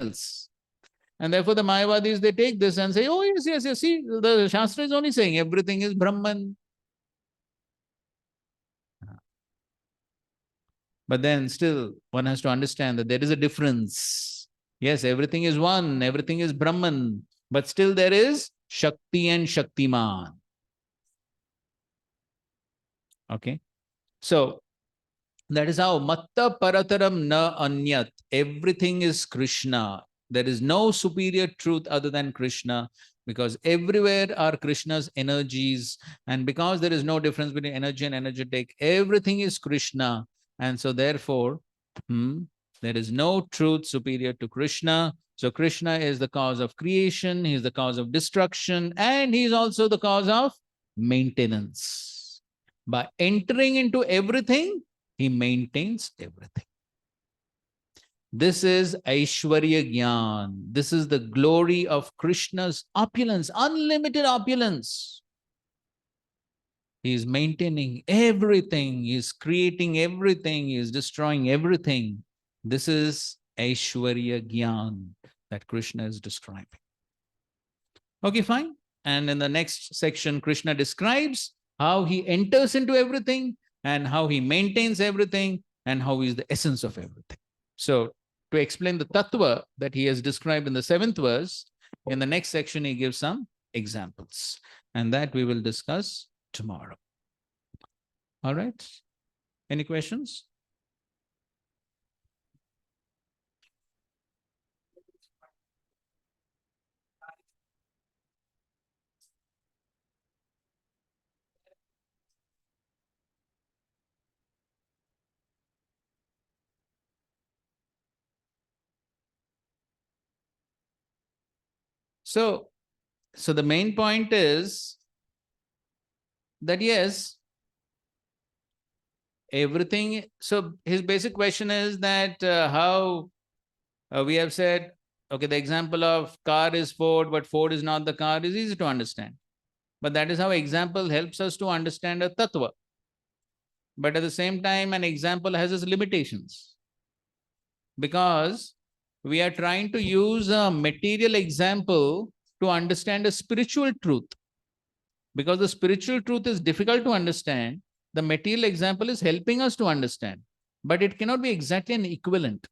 else. And therefore the Mayavadis, they take this and say, oh yes, see, the Shastra is only saying everything is Brahman. But then still one has to understand that there is a difference. Yes, everything is one, everything is Brahman, but still there is Shakti and Shaktiman. Okay. So that is how Matta Parataram na Anyat. Everything is Krishna. There is no superior truth other than Krishna, because everywhere are Krishna's energies. And because there is no difference between energy and energetic, everything is Krishna. And so therefore, there is no truth superior to Krishna. So Krishna is the cause of creation, he is the cause of destruction, and he is also the cause of maintenance. By entering into everything, he maintains everything. This is Aishwarya Gyan. This is the glory of Krishna's opulence, unlimited opulence. He is maintaining everything, he is creating everything, he is destroying everything. This is Aishwarya Gyan that Krishna is describing. Okay, fine. And in the next section, Krishna describes how he enters into everything and how he maintains everything and how he is the essence of everything. So, to explain the tattva that he has described in the 7th verse, in the next section, he gives some examples. And that we will discuss tomorrow. All right. Any questions? So the main point is that yes, everything. So his basic question is that how we have said, okay, the example of car is Ford, but Ford is not the car is easy to understand. But that is how example helps us to understand a tattva. But at the same time, an example has its limitations, because we are trying to use a material example to understand a spiritual truth. Because the spiritual truth is difficult to understand, the material example is helping us to understand, but it cannot be exactly an equivalent.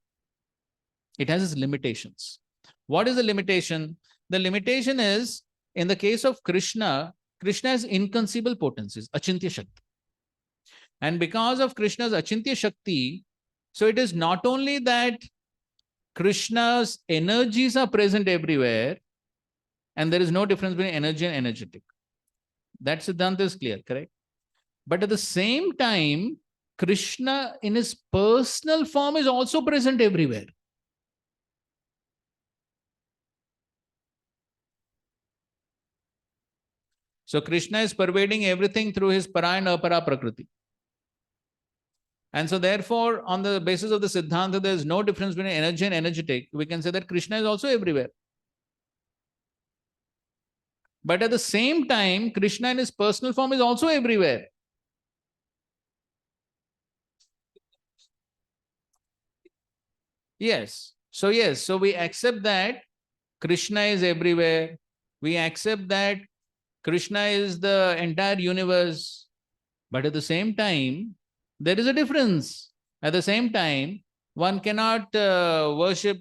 It has its limitations. What is the limitation? The limitation is, in the case of Krishna, Krishna has inconceivable potencies, Achintya Shakti. And because of Krishna's Achintya Shakti, so it is not only that Krishna's energies are present everywhere, and there is no difference between energy and energetic. That Siddhanta is clear, correct? But at the same time, Krishna in his personal form is also present everywhere. So Krishna is pervading everything through his para and apara prakriti. And so therefore, on the basis of the Siddhanta, there is no difference between energy and energetic. We can say that Krishna is also everywhere. But at the same time, Krishna in his personal form is also everywhere. Yes. So we accept that Krishna is everywhere. We accept that Krishna is the entire universe. But at the same time, there is a difference. At the same time, one cannot worship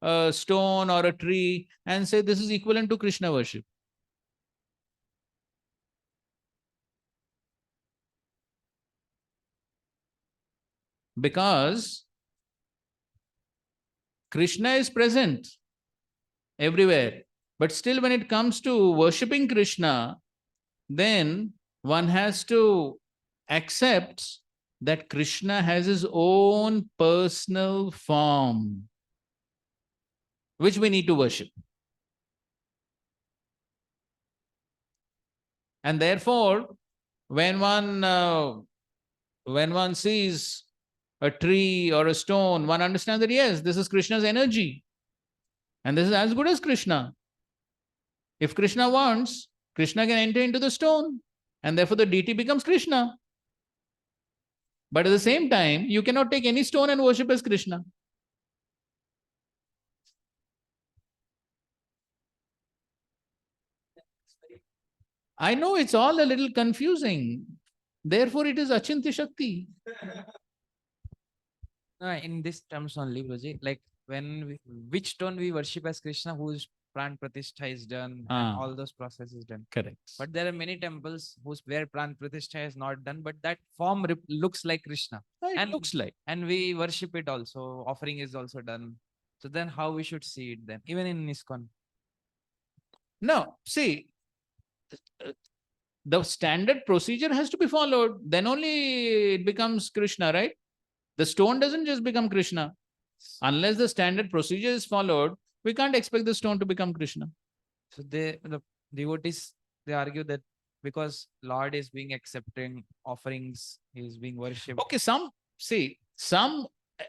a stone or a tree and say this is equivalent to Krishna worship. Because Krishna is present everywhere. But still, when it comes to worshipping Krishna, then one has to accept that Krishna has his own personal form, which we need to worship. And therefore, when one sees a tree or a stone, one understands that yes, this is Krishna's energy. And this is as good as Krishna. If Krishna wants, Krishna can enter into the stone, and therefore the deity becomes Krishna. But at the same time, you cannot take any stone and worship as Krishna. I know it's all a little confusing. Therefore, it is Achintya Shakti. In this terms only, Guruji, like when we, which stone we worship as Krishna, whose pran pratishtha is done and Ah. all those processes done. Correct. But there are many temples where pran pratishtha is not done, but that form looks like Krishna. It And looks like. and we worship it also. Offering is also done. So then, how we should see it then, even in ISKCON? No, see, the standard procedure has to be followed. Then only it becomes Krishna, right? The stone doesn't just become Krishna. Unless the standard procedure is followed, we can't expect the stone to become Krishna. So the devotees, they argue that because Lord is being accepting offerings, he is being worshipped. Okay, some,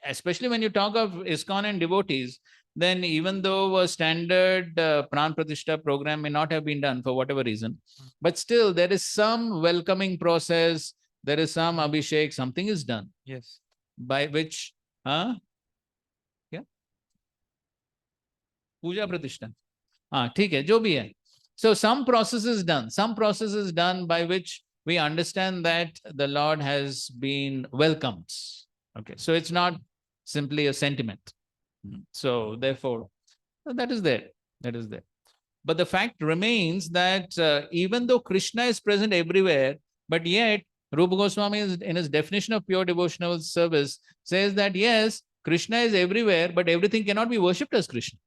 especially when you talk of ISKCON and devotees, then even though a standard Pran Pratishtha program may not have been done for whatever reason, but still there is some welcoming process, there is some abhishek, something is done. Yes. By which, huh? Yeah? Puja Pratishtha. ठीक है, जो भी है. So some process is done. Some process is done by which we understand that the Lord has been welcomed. Okay, so it's not simply a sentiment. So therefore, that is there. That is there. But the fact remains that even though Krishna is present everywhere, but yet Rupa Goswami in his definition of pure devotional service says that yes, Krishna is everywhere, but everything cannot be worshipped as Krishna.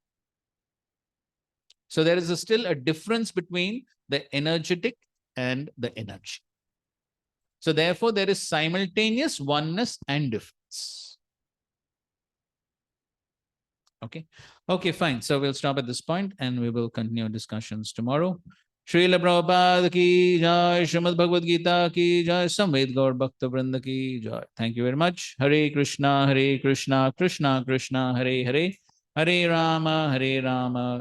So there is still a difference between the energetic and the energy. So therefore, there is simultaneous oneness and difference. Okay. Okay, fine. So we'll stop at this point and we will continue discussions tomorrow. Srila Prabhupada ki jai, Srimad Bhagavad Gita ki jai, Samved Gaur Bhakta Vrinda ki jai. Thank you very much. Hare Krishna, Krishna Krishna, Hare Hare. Hare Rama,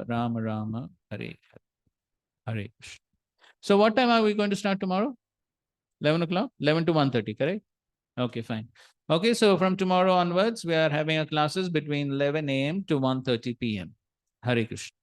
Rama Rama, Hare Hare Krishna. So what time are we going to start tomorrow? 11 o'clock? 11 to 1:30, correct? Okay, fine. Okay, so from tomorrow onwards, we are having our classes between 11 a.m. to 1:30 p.m. Hare Krishna.